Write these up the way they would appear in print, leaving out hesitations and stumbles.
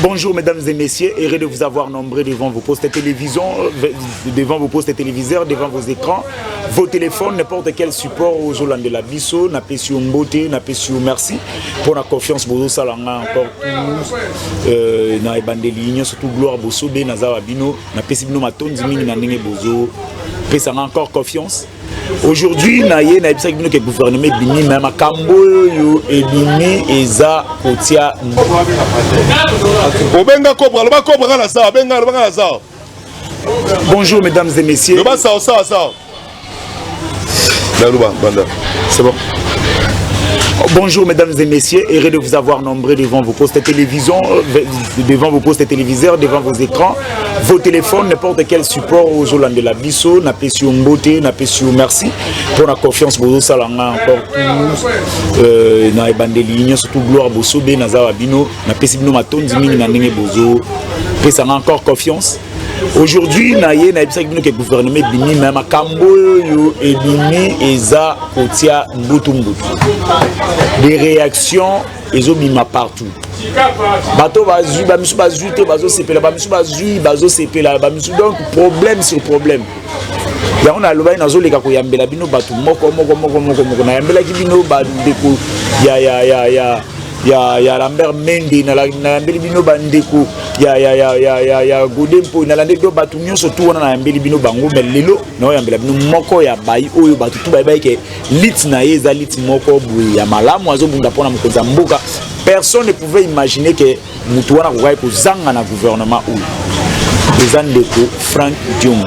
Bonjour mesdames et messieurs, heureux de vous avoir nombreux devant vos postes télévision, devant vos postes téléviseurs, devant vos écrans, vos téléphones, n'importe quel support aux Hollande de la Bisso, n'a pas su beauté, n'a pas su merci pour la confiance bozo salanga encore tous na ebandeli surtout gloire bosso be nazawa bino n'a pas si bino matondi mingi na ndenge bozo pesa encore confiance. Aujourd'hui, na ebisa bino ke gouvernement bini même makambo yo ebini eza kotia Obenga cobra, le bas cobra la ça, benga le la ça. Bonjour mesdames et messieurs. Le bas ça. C'est bon. Bonjour mesdames et messieurs, heureux de vous avoir nombreux devant vos postes télévision, devant vos postes téléviseurs, devant vos écrans, vos téléphones, n'importe quel support aux Hollande de la Bisso, n'a pas su beauté, n'a pas su merci pour la confiance bozo salanga encore tous na ebandeli surtout gloire bosso be nazawa bino n'a pas si bino matondi mingi na ndenge bozo pesa encore confiance. Aujourd'hui, na ebisa bino ke gouvernement bini même makambo yo ebini eza kotia mbutu. Des réactions ezobima partout. Bato bazui ba misu bazui te bazo sepela ba misu bazui bazo sepela ba misu donc problème sur problème. Ya on a loba nazo leka ko yambela bino bato moko na yambela ki bino ba ndeko ya Lambert Mende na yambeli bino bandeko ya Godempo na lande do batu nyonso tu wana na yambeli bino bango lelo na yambela bino moko ya bayi oyo batu tu bayi ke lit na yeza lit moko bu ya malamu azobunda pona mukonza mboka. Personne ne pouvait imaginer que mutu wana kokai kozanga na gouvernement ou président ndeko Frank Diom.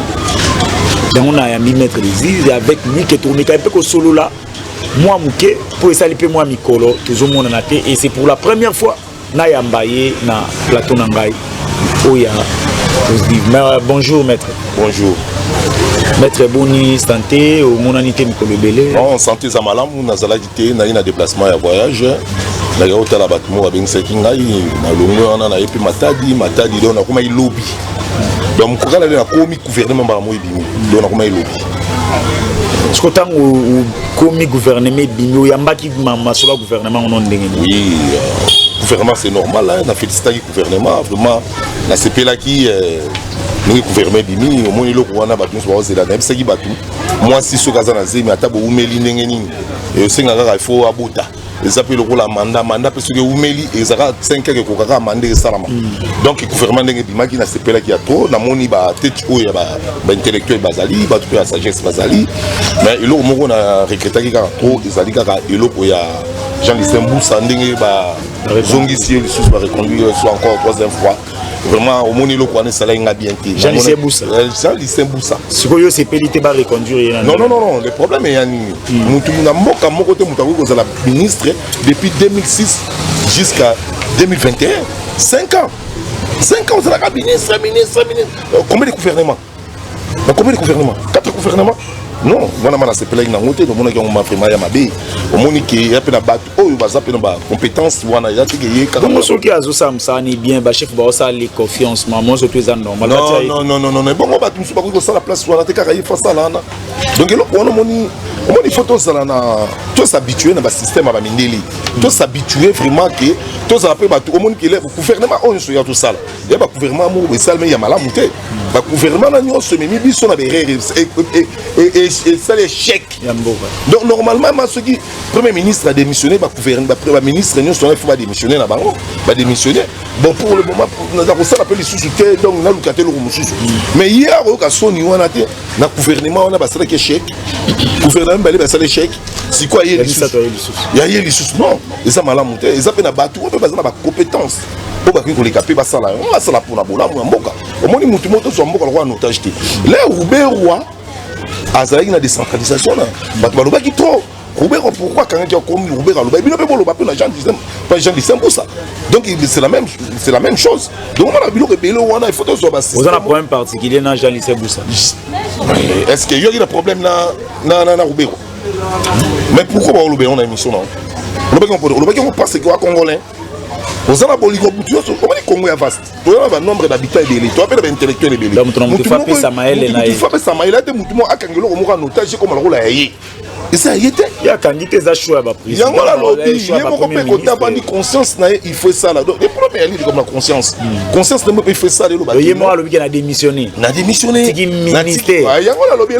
Donc on a yambi maître Zizi avec lui qui tourne ka peu ko solo là. Moi mouké pour saliper moi mikolo toujours mon naté et c'est pour la première fois na yambaye na plateau nangai oya bonjour maître. Bonjour maître Boni santé au mon anité mikolo belé non santé za malamu na zaladité na ina déplacement ya voyage na yota la batmo ba bengisa kingai na longo wana na epi matadi do na kuma ilobi donc ko kala na komi gouvernement ba mo ibimi do na kuma ilobi. Ce que tant ou commis gouvernement bino yambaki masolo gouvernement on ndenge. Oui, gouvernement c'est normal hein, na féliciter le gouvernement vraiment na CP là qui nous gouvernement bimi au moins loko wana batu so bazela na bisaki batu moi si so kaza na zemi atabo umeli ndenge nini et senga kaka il faut abota les appels le la mandat parce que umeli ezaka 5 heures ko kaka mandé salama donc le gouvernement ndenge bima qui na CP là qui a trop na moni ba tête o ya ba intellectuel bazali ba tout ya sagesse bazali mais il moko na recruter kaka trop ezali kaka eloko ya Jean-Lucien Mboussa ndenge ba zongisi les sous ba reconduire soit encore troisième fois vraiment au monde le connaît ça là il a bien été Jean-Lucien Mboussa ce que yo c'est pelité ba reconduire non le problème est yani mutu na mboka moko te mutu ko la ministre depuis 2006 jusqu'à 2021 5 ans c'est la ministre combien de gouvernements 4 gouvernements non wana mana sepela ina ngote do mona ki on ma vraiment ya mabe o moni ki ya pena bat o yo baza pena ba compétence wana ya tike ye ka donc soki azo samsa ni bien ba chef ba ça les confiance maman surtout ça normal non bon ba tumsu ba ko ça la place wana te ka yi fa ça là donc lo wana moni photo ça là na to s'habituer na ba système ba mindeli to s'habituer vraiment que to ça après ba o moni ki le gouvernement on so ya tout ça ya ba gouvernement mo be salme ya malamu te ba gouvernement na nyo se memi biso na be et ça l'échec. Donc normalement ceux qui premier ministre a démissionné, bah gouvernement, bah ministre il faut pas démissionner là-bas, bah démissionner. Bon pour le moment, on a ça appelle les sous-soutiens donc on a locaté le remoussus. Mais hier au cas où on a été, na gouvernement on a passé l'échec. Gouvernement bah passé l'échec. C'est quoi hier les sous? Il y a hier les sous non. Et ça m'a monté. Et ça peut na battu, on peut pas na compétence. Pour pas que les capés bah ça là, on a ça là pour na bola mu mboka. Au moins mutu moto so mboka le roi en otage. Là Roubaix azali na décentralisation là bato baloba ki trop Roubaix pourquoi quand tu as commis Roubaix aloba bino pe boloba pe na Jean-Lucien Mboussa donc c'est la même chose donc on a bilo que belo wana il faut que soit basé vous avez un problème particulier na Jean-Lucien Mboussa est-ce que il y a un problème na Roubaix mais pourquoi ba oloba on a émission là oloba qu'on passe que congolais Vous avez boligo butu so comment Congo est vaste. Tu as un nombre d'habitants et tu as des intellectuels et donc tu fais Samaël na. Tu fais Samaël là de mutumo akangelo ko mo notage comme la rola yé. Et ça y était. Il y a candidat za choix ba président. Il y a la lobby, il y a beaucoup de côté pas ni conscience na il faut ça là. Donc les premiers livres comme la conscience. Conscience ne peut faire ça le lobby. Il y a moi lobby qui a démissionné. Na démissionné. C'est ministère. Il y a la lobby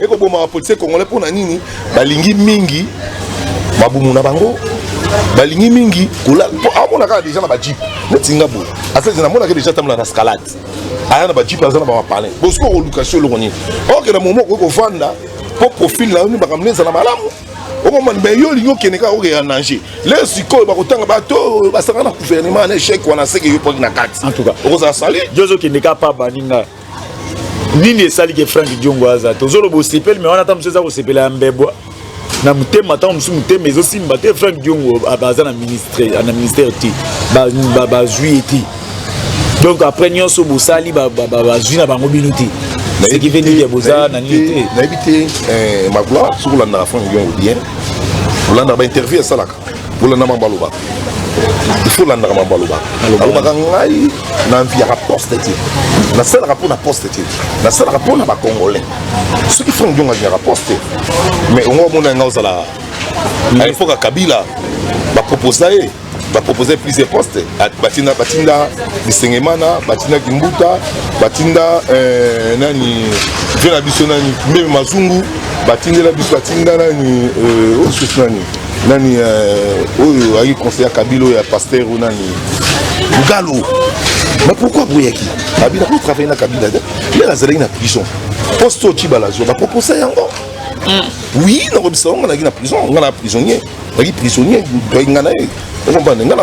et ko boma politique congolais pour na nini balingi mingi babumuna bango balingi mingi kula amona ka déjà na ba jeep netinga bo asa na mona ka déjà tamla na escalade aya na ba jeep azana ba parler parce que location le roni OK na moment ko vanda pour profil là ni bakamneza na malamu o man be yo lingo keneka o ya nanger les siko ba kotanga bato basanga na gouvernement na échec wana seke yo pour na carte en tout cas o za sali jozo keneka pa baninga nini sali ke Frank Diongo aza tozolo bo sepel mais on attend monsieur za ko sepela mbebwa na mutema tant musu mutema ezo simba te Frank Diongo abaza na ministère ti ba juillet donc après nyonso bo sali ba jui na bango binuti ce qui veut dire boza na nité na éviter ma gloire sur la na Frank Diongo bien pour la ba interview ça là pour la na mambaloba il faut la na mambaloba aloba ngai na via poste ti na seul rapport na poste ti na seul rapport na ba congolais ce qui font Diongo via poste mais on mona nga osala à l'époque à Kabila va proposer plusieurs postes batinda bisengemana batinda kimbuta batinda nani vena biso nani même mazungu batinda nani nani oyo ayi conseiller Kabila ya pasteur ou nani Ngalo. Mais pourquoi Bouyaki Kabila pour travailler na Kabila il a zalé na prison poste au Chibalazo va proposer encore. Oui, on a prison, on a prisonnier, on a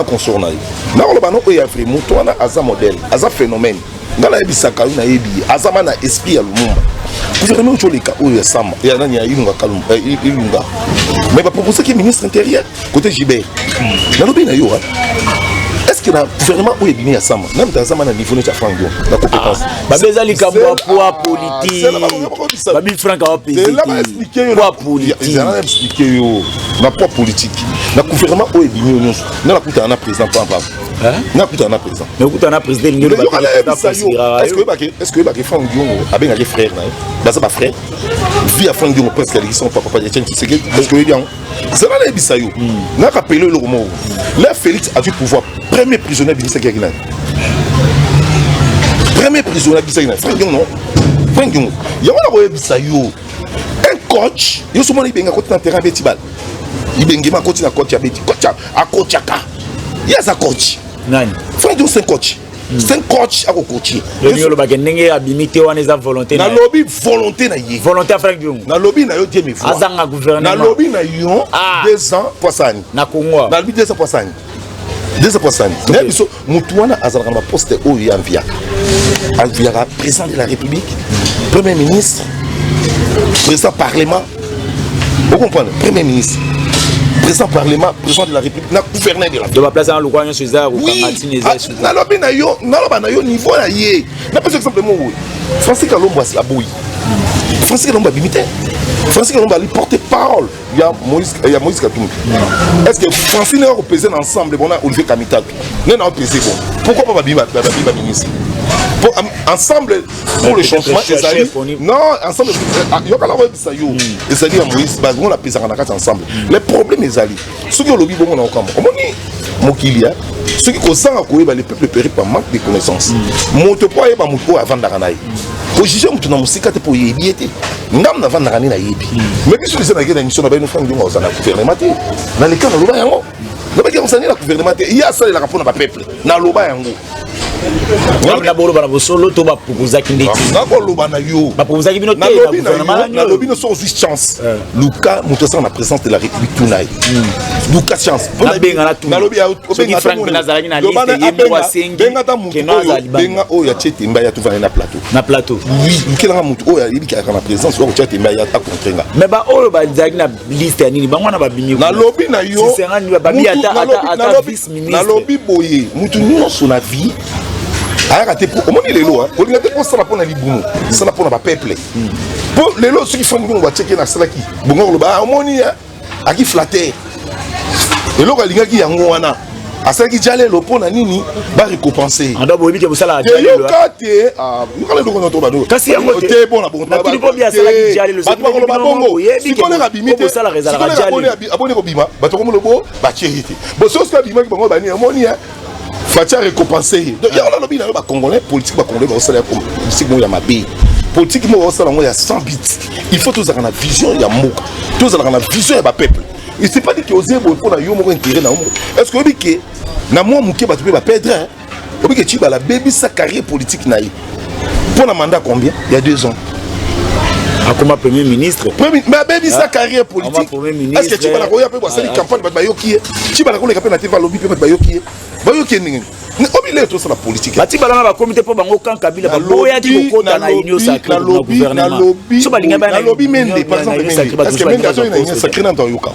consort. On a fait Moutoana, Aza modèle, Aza phénomène. On a bisaka na ebi, Azama na esprit à Lumumba. Gouvernement Jolika, où il y a Sam, il y a Ilunga Kalum, Ilunga. Mais va proposer qui est ministre intérieur, côté Gibert. Nalobi na yo. Est-ce que le gouvernement où est venu à Sam, même dans Zaman a niveau de Franck Diongo, la compétence. Babeza likabwa poa politique. Babi Franck a opé. C'est là bas expliquer poa politique. Ils ont expliqué yo na poa politique. Le gouvernement où est venu nous, na la kuta na président papa. Na kuta na président. Mais kuta na président ngelo ba ta est-ce que Franck Diongo a bien un frère na? Baza ba frère. Vie à Franck Diongo presque ils sont papa de Tiens Tshisekedi parce que bien. C'est là les bisayo. Na rappelé le mot. Là Félix a du pouvoir. Premier prisonnier de l'Issaki Guinée. Premier prisonnier de l'Issaki Guinée. Franck Diongo, non. Franck Diongo. Il y a un coach. Il y a souvent des gens qui ont un terrain bétibal. Il y a des gens qui ont un coach à béti. Coach à coachaka. Il y a un coach. Franck Diongo, c'est un coach. C'est un coach à coacher. Le mieux, le bagage n'est pas limité à une volonté. Na lobby volonté na yé. Volonté à Franck Diongo. Na lobby na yo Dieu me voit. Azanga gouvernement. Na lobby na yo 2 ans poissani. Na Congo. Na lobby 2 ans poissani. 2 ans poissani. Na biso mutuana azala na poste o yanvia. Alvia président de la République, premier ministre, président parlement. Vous comprenez? Premier ministre. Président parlement, président de la République, na gouverneur de la République. De ma place dans le coin César ou Kamatine Ezra. Na lobby na yo niveau na yé. Na pas exemple mo oui. Francis Kalombo a boui. Francis Kalombo a bimité. Francis Kalombo a lui porter parole. Il y a Moïse Katumbi. Est-ce que Francis n'est pas pesé ensemble bon a Olivier Kamita. Non non pesé bon. Pourquoi pas bimba ministre? Ensemble pour le changement Ezali. Non, ensemble yo kala ko bisa yo. Ezali ya Moïse on la pesaka na kati ensemble. Les problèmes Ezali. Ce que lobby bon na okamba. Omoni mokilia. Ce qui kozanga koyeba les peuples péri par manque de connaissances. Moto po yeba moto avant d'aranaï. Ko juger mutu na musika te po yebi ete. Ngam na vanda na yebi. Mais biso les na gena mission na bino Franck Diongo na gouvernement te. Na le cas na loba yango. Na ba ki onsani na gouvernement te. Il y a ça la rapport na ba peuple. Na loba yango. Na bolo bana bosolo to ba proposer ki ndeti. Na ko loba na yo. Ba proposer ki bino te na gouvernement. Na lobi no so juste chance. Luka mutu sa na présidence de la République tunai. Luka chance. Na benga na tu. Na lobi ya benga Frank Benazalaki na liste yembo wa sengi. Benga ta mutu. Benga o ya chete mbaya tu va na plateau. Na plateau. Oui, nkela mutu o ya yibi ka na présidence o chete mbaya ta kontrenga. Mais ba o ba zaki na liste nini ba ngwana ba bimi. Na lobi na yo. C'est ngani ba bi ata vice ministre. Na lobi boye mutu nyonso na vie. Arrêtez pour au moins les lois, on a pour ça pour la liboumou, ça pour la peuple. Pour les lois ceux qui font nous on va checker na cela qui. Bon on le ba au moins à qui flatter. Et loga linga qui yango wana. asalaki jale lopo na nini ba récompenser anda boyebi ke bosala yo kate yokala ndoko noto bano kasi yango te bona bon na tuli po bia salaki jale lo bato bakolo babongo sikole rabimi te bosala rezala jale abone ko bima bato ko lobo ba chérité bo sosko bima ki bango bani amoni Fatia récompensé donc y'a on a bien ba congolais politique ba congolais ba osala politique mo ya mabe politique mo osala mo ya 100 bits il faut tous avoir la vision ya moka tous avoir la vision ya ba peuple il c'est pas dit que oser bon pour na yo mo intérêt na est-ce que obi ke na moi muke ba tu ba perdre obi ke chiba la baby sa carrière politique na yi pour un mandat combien il y a 2 ans comme premier ministre mais baby sa carrière politique est-ce que tu vas la roya pe ba sali campagne ba yoki tu vas la ko ka pe na TV lobby pe ba yoki ba yoki ningi obile to la politique bati balanga ba comité po bango kan kabila ba boya di ko kota na union sacrée na gouvernement so balinga ba na lobby mende par exemple est-ce que mende azo ina sacré na to yoka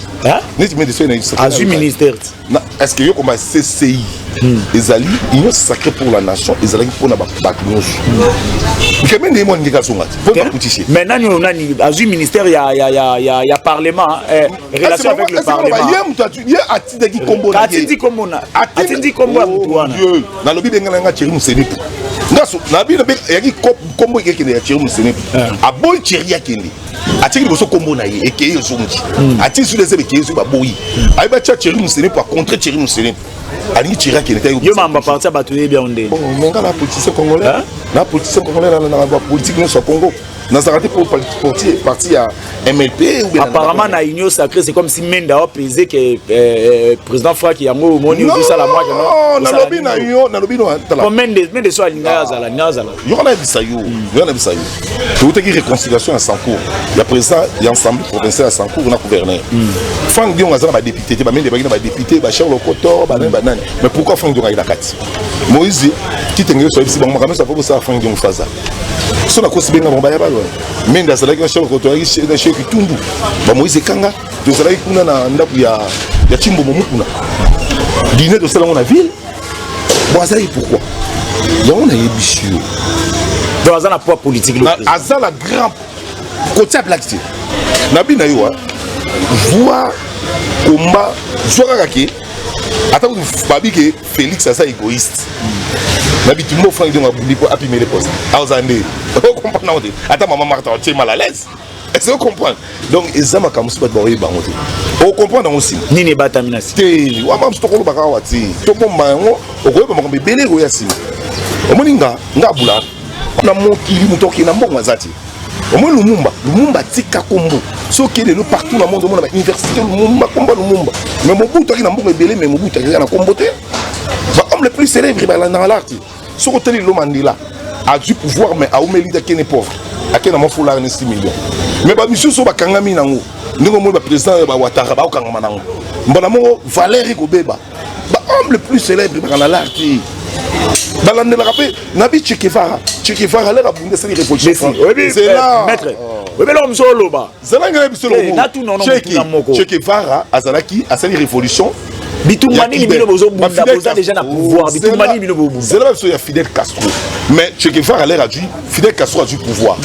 ni mende so ina sacré azu ministère est-ce que yo comme CCI ezali union sacrée pour la nation ezali pour na ba nyonso que mende mo ngika songati pour pas kutishi mais nani azu ministère ya parlement relation avec le parlement ye atidaki kombo na atindi kombo na atindi kombo ya mutu wana na lobi bengala nga Thierry Moussenipo ngaso na bi yaki kombo yake ya Thierry Moussenipo aboy Thierry yakende atiki boso kombo na ye ekeye zongi ati sur les ebe kezu ba boyi ay ba Thierry Moussenipo a contre Thierry Moussenipo ali Thierry yakende yo mamba parti ba tuye bien onde menga la politicien congolais na politicien congolais na politique no so Congo na zarate pour parti à MLP ou bien apparemment na union sacrée c'est comme si Menda a pesé que président Faki yango moni au ça la moi non na lobby na union na lobby no tala comme Mende so alinga zala nyazala yo na bisayo tout est réconciliation à Sancourt il y a président il y a ensemble provincial à Sancourt on a gouverneur Franck Dion azana ba député ba Mende ba député ba Charles Lokoto ba nani mais pourquoi Franck Dion a la carte Moïse qui tenait sur ici bon moi ça faut ça Franck Dion faza so na kosi benga mbaya ba Mende azalaki na Charles Lokoto na Cheikh Tumbu ba Moïse Kanga tozalaki kuna na ndaku ya Chimbo Momukuna dîner de salon na ville bon azali pourquoi on a ébissue dans un poids politique azal la grand côté black nabi na yo voir combat joueur kaki ata babi que Félix asa égoïste nabi tout le monde Franck Dion a bouli pour appuyer les postes azande on comprend not ata maman Martha tu es mal à l'aise est-ce que vous comprenez donc ezama kamusi ba boye bango on comprend aussi nini batamina te wa mam stokolo baka wati to bomba ngo okoyeba makambe belé ko yasimi omoninga ngabula na mokili mutoki na mbongo azati omoni Lumumba tika kombo soki lelo partout na monde on a université Lumumba komba Lumumba mais Mobutu aki na mbongo belé mais Mobutu aki na kombo te ba homme le plus célèbre ba na l'art soko teli lo Mandela a du pouvoir mais a omeli da kene pauvre akena mo foulard na 6 millions mais ba monsieur so ba kangami nango ndingo mo ba président ba Ouattara ba okangama nango mbona mo Valéry Kobeba ba homme le plus célèbre ba na l'art balande la rappel nabi Che Guevara la bunde c'est révolution c'est là maître oui mais l'homme solo ba zala ngala bisolo Che Guevara azalaki asali révolution bitumani libino bozo bunda boza déjà na pouvoir bitumani libino bozo c'est là il y a Fidel Castro mais Che Guevara l'air a du Fidel Castro a du pouvoir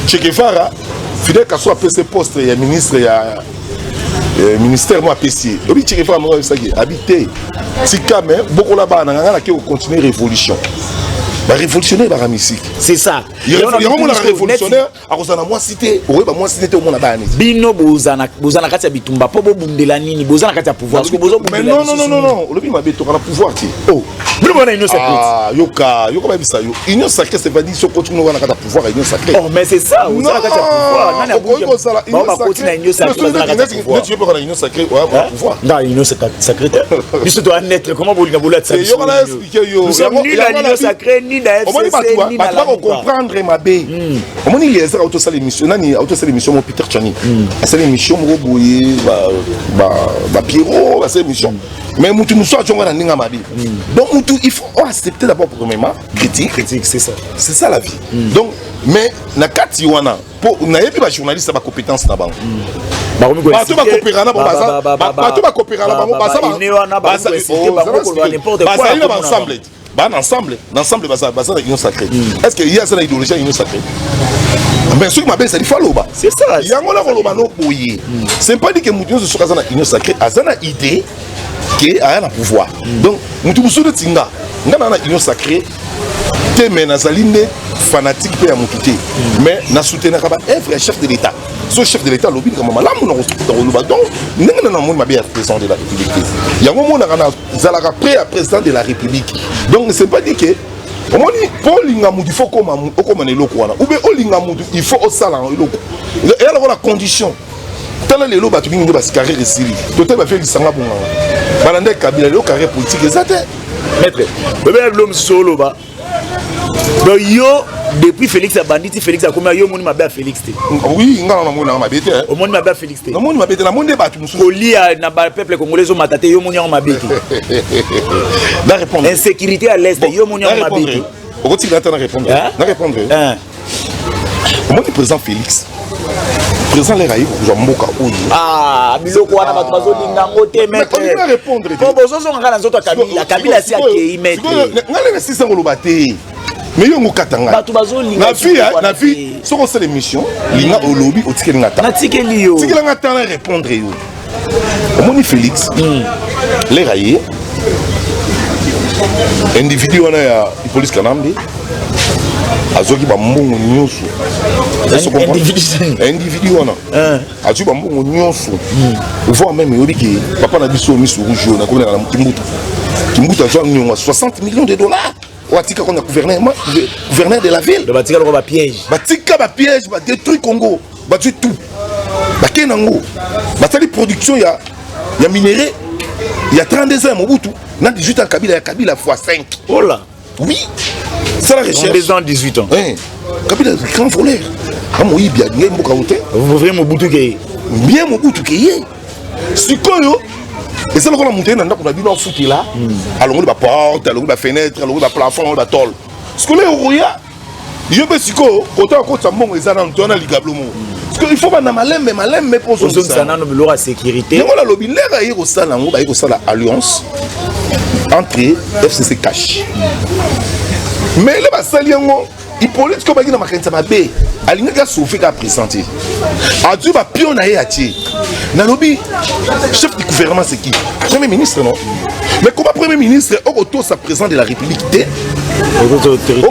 Che Guevara Fidel Castro a pris ses postes il y a ministre il y a ministère moi PC obi Che Guevara mo ça qui habité tika mais beaucoup là-bas na ngana ki continuer révolution ba révolutionnaire ba musique c'est ça il y a un révolutionnaire à cause na moi cité oui ba moi cité au monde ba ni bino bozana kati ya bitumba po bo bundela nini bozana kati ya pouvoir parce que bozo bundela non lobi mabe to kana pouvoir ti oh bino bona union sacrée yoka ba bisa yo union sacrée c'est pas dire so continue na kati ya pouvoir union sacrée oh mais c'est ça bozana kati ya pouvoir nani abuki ba continue na union sacrée bozana kati ya pouvoir tu veux pas union sacrée ouais pouvoir non union sacrée biso to net comment bolinga bolat ça yo kana expliquer yo nous sommes ni la union sacrée ni la FCC ni la comprendre ma bé omoni les auto sala émission nani auto sala émission mo Peter Chani sala émission mo boye ba Pierrot ba sala émission mais mutu muso ajonga na ninga mabi donc mutu il faut accepter d'abord premièrement critique c'est ça la vie donc mais na kati wana po na yebi ba journaliste ba compétence na bango bato ba coopérer na baza bato ba coopérer na bango baza ba n'importe quoi ensemble ensemble baza union sacrée. Est-ce qu'il y a ça idéologie union sacrée? Mais ce qui m'a ça il faut loba. C'est ça. Il y a ngona loba no boye. C'est pas dit que mutu se soka na union sacrée, azana idée que a un pouvoir. Donc mutu musu de tinga, ngana na union sacrée te menazaline fanatique pe ya mututé. Mais na soutenir ba œuvre chef de l'état. Ce chef de l'état lobby comme malamu na loba. Donc ngana na mon mabia président de la République. Il y a un moment na zalaka président de la République. Donc c'est pas dit que au moins pour l'ingamu il faut comme eloko wana ou bien l'ingamu il faut au salon eloko et alors la condition tala lelo batu bingi ba carré resili total ba fait lisanga bonga balande kabila le carré politique exact maître bébé l'homme solo ba donc yo depuis Félix a bandit Félix a comme yo moni mabe Félix te oui ngana na mona mabe te o moni mabe Félix te na moni mabe te na moni batu musu kolia na ba peuple congolais zo matate yo moni mabe te na répondre insécurité à l'est yo moni mabe te au côté na répondre na répondre moi le président Félix président les raïs pour mboka oyo ah biloko wana bato bazolinga ngote maître on va répondre bon bozozo ngana nzoto kabila si akei maître ngale na sisa ngoloba te mais yo ngokatanga bato bazolinga na vie soko c'est l'émission linga olobi otikeli ngata na tikeli yo tikeli ngata na répondre yo omoni Félix les raïs individu wana ya police kanambe azoki ba mbongo nyonso individu wana azoki ba mbongo nyonso voire même yobi ke papa na biso miso rouge na kona na kimbuta zo nyonga 60 millions de dollars watika kona gouverneur de la ville batika loko ba piège ba détruit Congo ba tuer tout ba kenango ba tali production ya minéraux il y a 32 ans Mobutu na 18 ans Kabila x5 oh là oui c'est la recherche 32 ans 18 ans Kabila grand voleur amoyi bien mboka wote vous voyez Mobutu ke bien Mobutu ke ye sikoyo et ça le qu'on a monté na ndako na bino futi là alongo ba porte alongo ba fenêtre alongo ba plafond ba tol sikoyo roya yo be sikoyo kota ko tsambongo ezana ntona ligablo mo parce qu'il faut pas na malembe pour ça na no biloko sécurité yango la lobby lera yeko sala ngo ba yeko sala alliance entre FCC cash mais le basali yango Hippolyte ko bagi na makanisa mabe alinga ka sauver ka présenter adu ba pion na ye ati na lobby chef du gouvernement c'est qui premier ministre non mais comment premier ministre auto sa président de la République té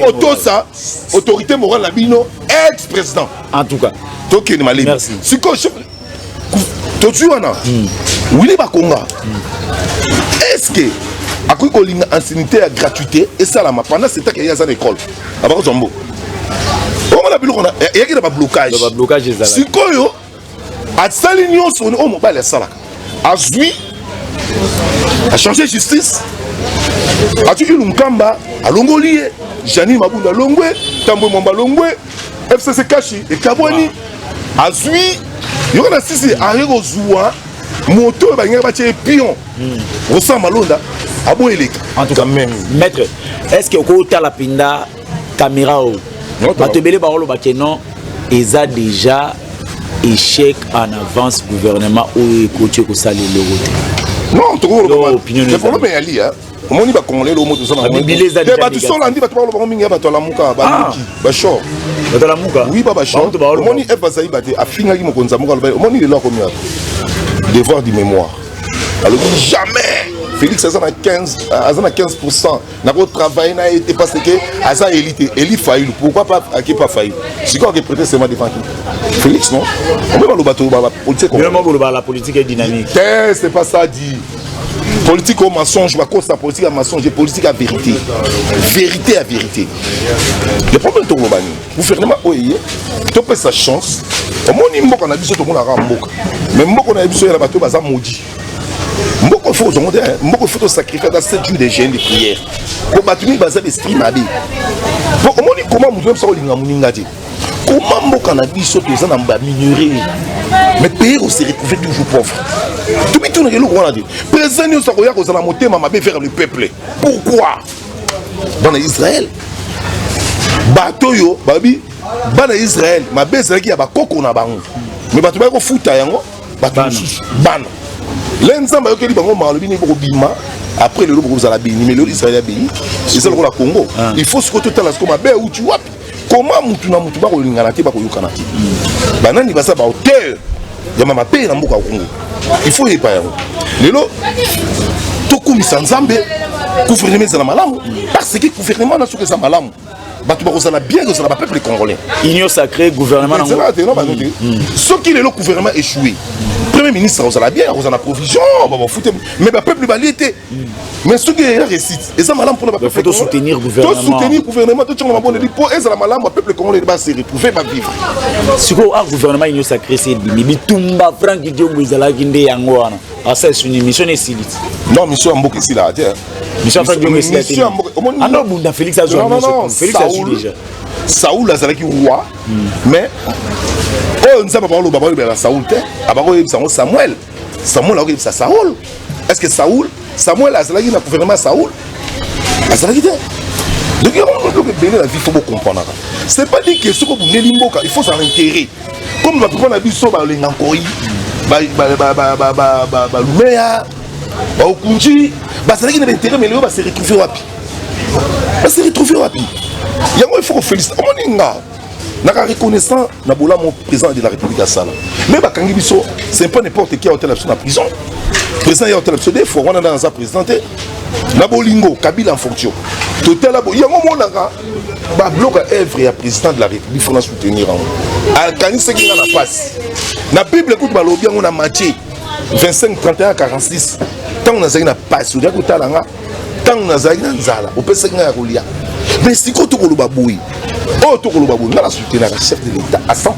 auto sa autorité morale la bino ex-président en tout cas toki ni mali merci siko chef totu wana Willy Bakonga est-ce que à quoi qu'on a ancienneté à gratuité et ça là pendant ce temps qu'il y a une école à part Zombo on a vu qu'on a il y a un blocage si quoi à Salignon son au mobile ça là à Zui à changer justice à tu une Mkamba à Longolié Jani Mabunda Longwe Tambo Mamba Longwe FCC Kashi et Kabwani à Zui il y a un sisi à Zoua moto banya ba pion Rosa Malonda en tout cas même maître est-ce que au la pinda caméra ou batebele barolo bakeno eza déjà échec en avance gouvernement ou côté ko sali le non to le problème est ali hein moni ba congolais lo moto ça na ba tu sola ndi ba to ba mingi ba to la muka ba ba short ba la muka oui ba short moni e ba saïba te afinga ki mokonza muka moni le lo combien devoir de mémoire alors jamais Félix a 15%. N'a pas travaillé, n'a été parce que Asa élite, élite failli. Pourquoi pas qui pas failli? C'est quoi qui prête seulement devant qui? Félix non? On peut pas le bateau la politique. La politique est dynamique. C'est pas ça dit. Politique au mensonge, ma cause la politique à mensonge, politique à vérité. Vérité à vérité. Le problème de l'Obani, le gouvernement OIE, tu peux sa chance. Au moins, il y a des gens qui ont mais il y a des gens qui ont maudit. Beaucoup faut sacrifier dans 7 jours de jeûne de prière. Pour bâtir bazar l'esprit mabi. Pour comment nous sommes linga muningati. Comment mon cannabis saute aux en bas minerai. Mais pays on se retrouve toujours pauvre. Tout le monde est là dit. Président nous sakoya ko zala motema mabe vers le peuple. Pourquoi? Dans Israël. Bato yo babi bana Israël mabe zaki ya bakoko na bango. Mais bato ba ko futa yango bato bana. L'ensemble qui est bango malobi ni ko bima après le lobo à la béni mais le Israël a béni c'est ça le Congo il faut ce que tout à la comme ben où tu vois comment mutuna mutuba ko lingana te ba ko yukana te banani basa ba hôtel ya mama pe na mboka Congo il faut y pas lelo tokumisa nzambe gouvernement za malamu parce que gouvernement na soke za malamu batu ba ko za bien que ça ba peuple congolais union sacrée gouvernement na ce qui le gouvernement échoué premier ministre on a bien on a provision on va foutre mais le peuple va l'été mais ce qui est récite et ça malam pour le peuple faut soutenir gouvernement soutenir gouvernement tout le monde dit pour et ça malam le peuple congolais va se retrouver va vivre si ko a gouvernement union sacrée c'est bitumba Frank Diongo izala kinde yango wana asa c'est une mission esilit non mission mboka ici là mission Frank Diongo ici là ando bunda Félix a joué Félix a joué déjà Saoul azala ki roi mais oh nzamba ba lo baba ba Saoul te abako yebisa Samuel a yebisa Saoul est-ce que Samuel azala ki na gouvernement Saoul azala ki te donc il la vie faut comprendre c'est pas dit que ce que vous venez mboka il faut s'en intérêt comme va prendre la biso ba lenga koi ba lumeya ba okunji ba azala ki na intérêt mais le va se retrouver wapi il faut féliciter na reconnaissant na bola mon président de la République à Sala mais bakangi biso c'est pas n'importe qui a hôtel en prison président ya hôtel absolu faut on a dans sa présidente na bolingo Kabila en fonction total la bo yango monaka ba bloc œuvre ya président de la République faut la soutenir en kanisa qui na passe na bible écoute ba lobi on a Matthieu 25 31 46 tant on a zaki na passe ou ko talanga tant on a zaki na nzala o pesa nga ya kolia mais si ko to ko loba boui oh to ko loba boui na soutenir le chef de l'État à 100%.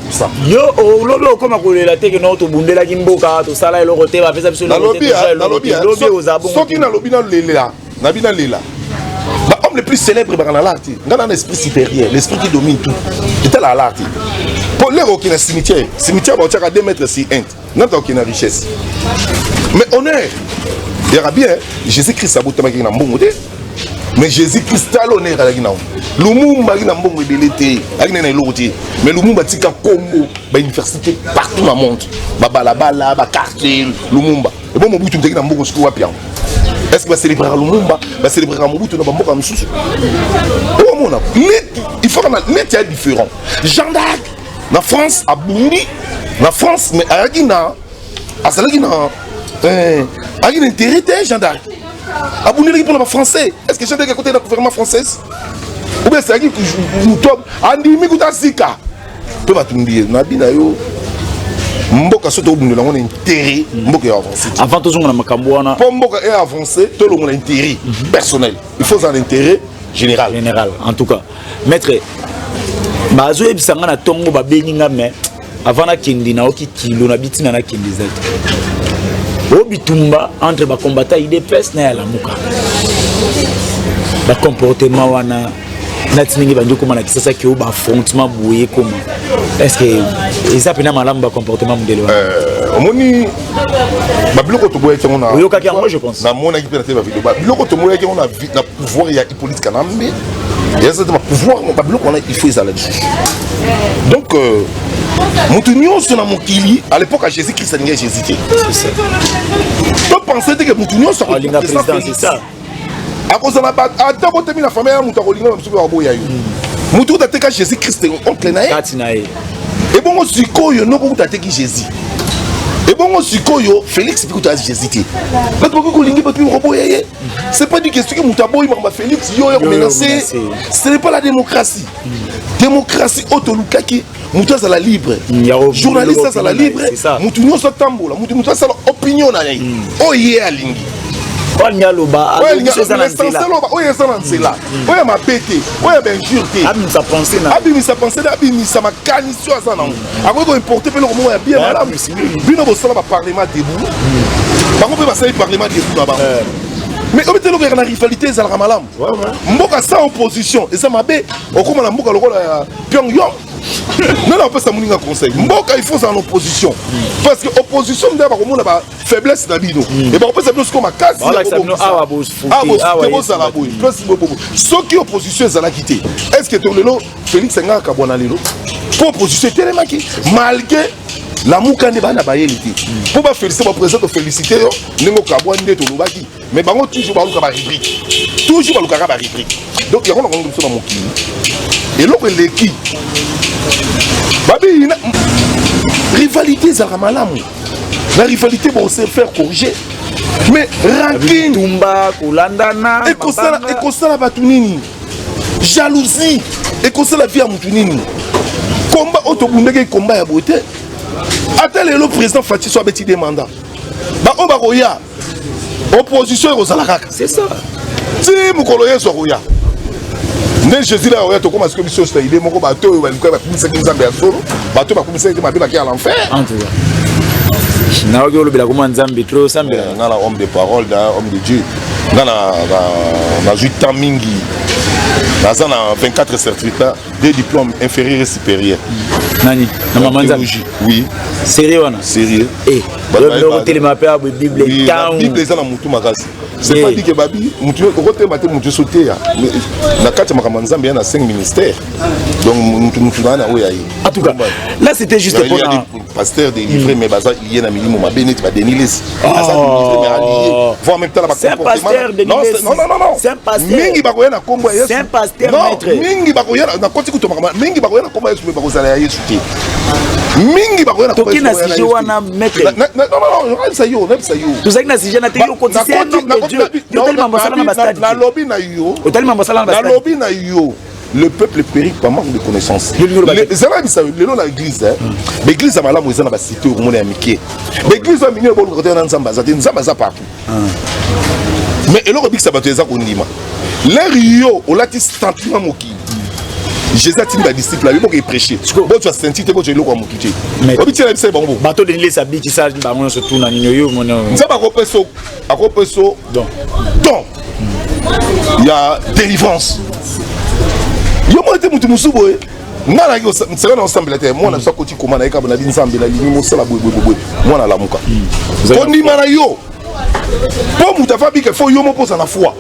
Yo oh lolo comme kolela te que no to bundela kimboka to sala eloko te ba pesa biso na lobby aux abons soki na lobby na lela na bina lela ba homme le plus célèbre ba na l'art ngana na esprit supérieur l'esprit qui domine tout c'est la l'art pour les qui na cimetière ba tchaka 2 mètres si int nata qui na richesse mais honneur il y a bien Jésus-Christ abotama ki na mbongo te mais Jésus-Christ a l'honneur à la Guinée. Lumumba qui n'a pas de l'été, mais Lumumba tika Congo, université partout dans le monde, Balabala, quartier, Lumumba. Et bon, mon bout de n'a pas de pian. Est-ce que va célébrer Lumumba, va célébrer mon bout de n'a pas de souci. Il faut qu'on ait net différent. Jeanne d'Arc, en France, à Burundi, en France, mais à la Guinée, à la Guinée, à la Guinée, intérêt Jeanne d'Arc. Abonnez-vous pour le français. Est-ce que j'ai des côtés de la gouvernement française? Ou bien c'est qui nous tombe Andimi Koutazika. Tout va tout dire. Nabina yo. Mboka soto bunde la on intérêt. Mboka est avancé. Avant tout on a makamboana. Pour Mboka est avancé, tout le monde a intérêt personnel. Il faut un intérêt général. Général. En tout cas, maître. Bazo ebisanga na tongo ba beninga mais avant na kindi na oki kilo na bitina na kindi zati. Obitumba entre les combattants IDPS na la muka. Le comportement wana natingi banjo comment na kisasa ki oba affrontement boye comment. Est-ce que ça pena malamu ba comportement modèle wana? Omoni ba biloko to boye tengona. Oyoka ki moi je pense. Na mona ki pena te ba vidéo. Ba biloko to moye ki on a na pouvoir ya Hippolyte Kanambe. Et ça ma pouvoir ba biloko on a il faut ça là-dessus. Donc Moutounion sur la Mokili, à l'époque à Jésus-Christ, il y a Jésus. Tu penses que Moutounion sur la président, c'est ça. À cause de la bataille, à d'abord, la famille, Moutoulina, Moutou a Jésus-Christ, oncle Naé. Et bon, on se dit, il n'y a pas Jésus. Et bon, on se dit, Félix, c'est que Jésus. C'est pas du question que Moutabo, Félix, il a menacé. Ce n'est pas la démocratie. Démocratie, Otolukaki. Moutou à la libre, journaliste à la libre, Moutounion sa tambola, Moutou sa opinion na yai. Oh yeah lingi. Wanyaloba, l'essentiel oye ça c'est là. Oye ma pété, oye benjurté. Abim sa pensée na. Abim sa pensée, abim sa makani sur ça non. Après qu'on importe pe le mot bien madame. Bino bo sala ba parlement debout. Bango pe ba sala parlement debout là-bas. Mais on était là rivalité za la malam. Mboka sa opposition, et ça m'a bé, au comme la mboka lokola Pyongyang. Non, on peut s'amuser un conseil. Mboka, il faut en opposition. Parce que l'opposition, il y a une faiblesse dans l'île. Et on peut s'amuser comme un casse. Ceux qui opposition, ils ont quitté. Est-ce que tu as Félix Senga Kabouana Lilo pour opposition, malgré la mukande bana bayelité pour ba féliciter ba président féliciter yo nengo kabwa ndeto lobaki mais bango toujours ba luka ba rubrique toujours ba luka ba rubrique donc ya ko ngombe so ba mokili et loko leki babi rivalité za malamu la rivalité bon se faire corriger mais rancune tumba kulandana et ça la batunini jalousie et ça la vie à mutunini combat autobundeke combat ya beauté attends le président Fati soit beti des mandats ba on ba roya opposition aux alakaka c'est ça si mukolo yeso roya ne Jésus là roya to comme ce que monsieur c'est il est moko ba to ba ko ba kumisa kinzambe ya solo ba to ba kumisa ma bila ki à l'enfer en tout cas na oyo lobela ko nzambe trop sambela ngala homme de parole homme de Dieu ngala na 8 ans mingi dans 24 certificats des diplômes inférieurs et supérieurs. Nani na maman théologie. Oui. Sérieux wana. Sérieux. Eh. Le télémapé a Bible. Oui. La Bible est dans mutu makasi. C'est pas dit que babi mutu côté maté mutu sauter ya. La carte makamanzambe yana 5 ministères. Donc mutu na oyayi. En tout cas, là c'était juste pour un pasteur délivré mais baza il y a na minimum ma bénit ba denilis. Baza délivré mais allié. Voir même temps la c'est un pasteur de non. C'est un pasteur. Mingi ba koyana kombo yesu. C'est un pasteur maître. Mingi ba koyana na koti kuto makama mingi ba koyana kombo yesu ba kozala ya yesu te. Mingi ba koyana kombo yesu. Tokina si joana maître. Non, ça yo. Tout ça na si jana te yo koti c'est un homme de Dieu. Tellement mosala na bastade. La lobby na yo. Tellement mosala na bastade. La lobby na yo. Le peuple périt par manque de connaissances. Les arabes savent le nom de l'église l'église a malamu ezana ba cité au monde amitié. L'église a mini le bon côté na nzamba za partout. Mais eloko bik sabato eza kondima. L'air yo olati sentiment mokili. Jésus a dit à disciple là, il faut qu'il prêche. Bon tu as senti te bon tu es loko mokité. Obi tira bisa bongo. Bato de l'île sabi qui ça ba mon surtout na nino yo mon. Nzamba akopeso. Donc il y a délivrance. Yo mo te mutu musuboye ngala yo c'est là ensemble là moi na so koti komana eka bona binzambe la limi mo sala boy moi na lamuka koni mara yo po muta fabi que faut yo mo posa na foi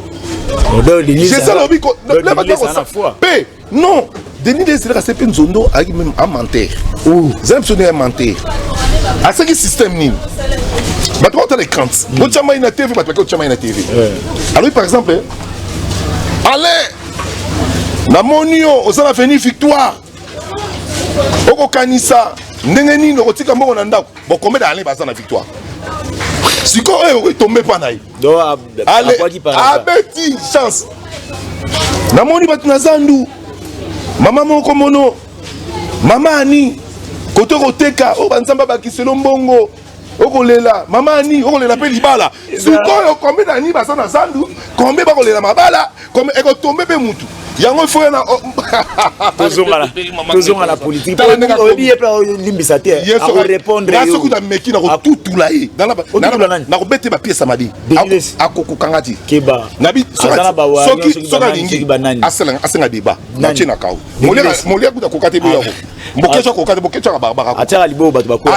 c'est ça lobi ko le ba ko pe non Denis de c'est c'est nzondo aki même a mentir ou j'aime sonner un mentir à ce système ni ba toi tu as les craintes bo chama ina TV ba tu chama ina TV alors par exemple allez na monio osala fini victoire oko kanisa ndenge nini okotika mbongo na ndako bokombe dale baza na victoire siko oko tombe pa nayi do abeti chance na moni batu na zandu mama moko mono mama ani koto koteka o banzamba bakiselo mbongo okolela mama ani okolela pe libala siko kombe na ni baza na zandu kombe bakolela mabala kombe eko tombe pe mutu yango faut na toujours à la politique pour oublier pas limbisa te à répondre na soku da meki na ko tutulaye na ko bete ba pièce madi akoko kangati keba nabi soki asenga débat na chena kawo molia kuda ko kate boyo mbokecho ko kate bokecho ba ba atira libo bato ba ko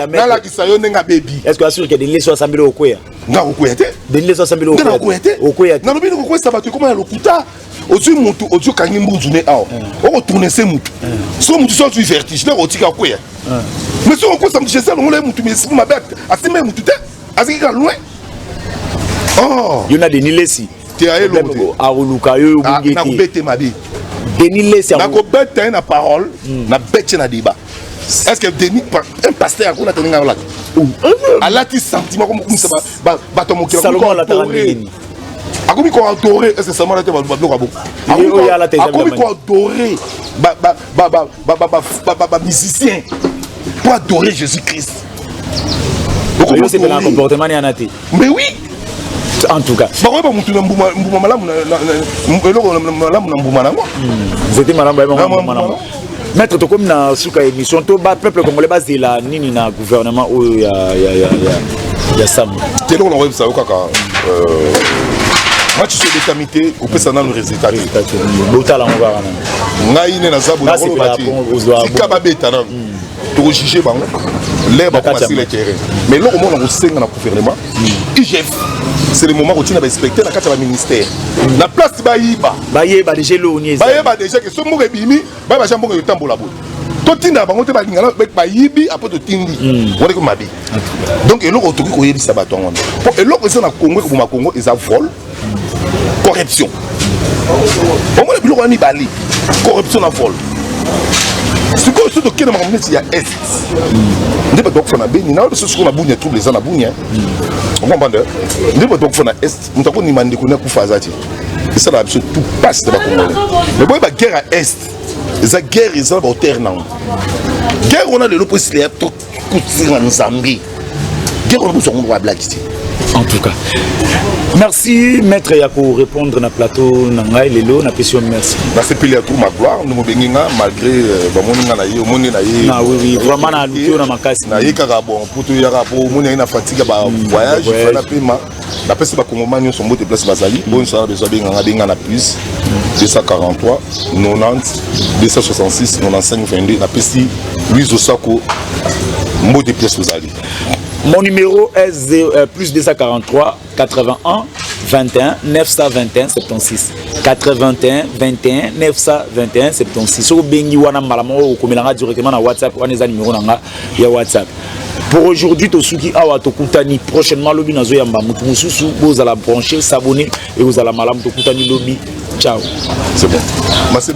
na la kisayo nenga baby est-ce que assure que Denis soit sambilo okoya nga okoya te Denis soit sambilo okoya na lobi ko kwesa bato comme ya lokuta ozu mutu ozu kangi mbuzu ne awo oko tourner se mutu so mutu so tu vertige na otika kwea mais so ko sam jesa ngole mutu mais ma bête asime mutu te asiki loin oh yona Denis Lesi te aelo a oluka yo ngeki na ko bete mabi Denis Lesi na ko bete na parole na bete na débat est-ce que Denis un pasteur ko na teninga la alati sentiment comme ça ba to mokila Salomon la tarangini akomi ko adorer est-ce que ça m'a été ba bloka bo akomi ko adorer ba musicien pour adorer Jésus-Christ c'est un comportement ni anati mais oui en tout cas ba ko ba mutu na mbuma malamu na eloko malamu na mbuma nango c'était malamu ba maître to comme na suka émission to ba peuple congolais bazela nini na gouvernement o ya sam telo na web ça kaka match sur l'étamité au pesa na le résultat botala on va ngai ne na zabu na ko bati tika ba beta na to juger bango les ba passer le terrain mais là au moment on senga na gouvernement IGF c'est le moment où tu n'as pas respecté la carte du ministère la place ba yiba déjà lo nieza ba yiba déjà que so mo bimi ba jambo ko tambola bo totinda bango te balingana bayibi après totindi on ko mabi donc eloko otoki koyebisa bato ngona po eloko eza na Congo ko ma Congo eza vol corruption on mo biloko ni bali corruption na vol c'est quoi surtout que na mamnesi ya est ndi bato kufana beni na so siko na bunya trouble eza na bunya on comprend ndi bato kufana est mutako ni mandi kuna kufa zati ça la absolu tout passe de ba Congo mais boy ba guerre à est eza guerre eza ba terre na guerre on a le possible ya to kutsira nzambi guerre on a besoin de blague ici. En tout cas, merci maître Yako répondre na plateau nanga lelo na question merci. Merci pile à tout ma gloire nous mo benginga malgré ba moninga na ye moni na ye. Na oui vraiment na luto na makasi. Na ye kaka bon pour tout yara pour moni na fatigue ba voyage na pema na pesi ba kongomani son mot de place bazali bon ça besoin benga na plus 243 90 266 95 22 na pesi Louise Osako mot de place bazali. Mon numéro est plus 243 81 21 921 76 81 21 921 76. So bengi wana malamo okomelanga directement na WhatsApp wana eza numéro nanga ya WhatsApp. Pour aujourd'hui tosuki awa tokutani prochainement lobi nazo yamba mutu mususu boza la brancher s'abonner et vous allez malam tokutani lobi. Ciao. C'est bon. Merci.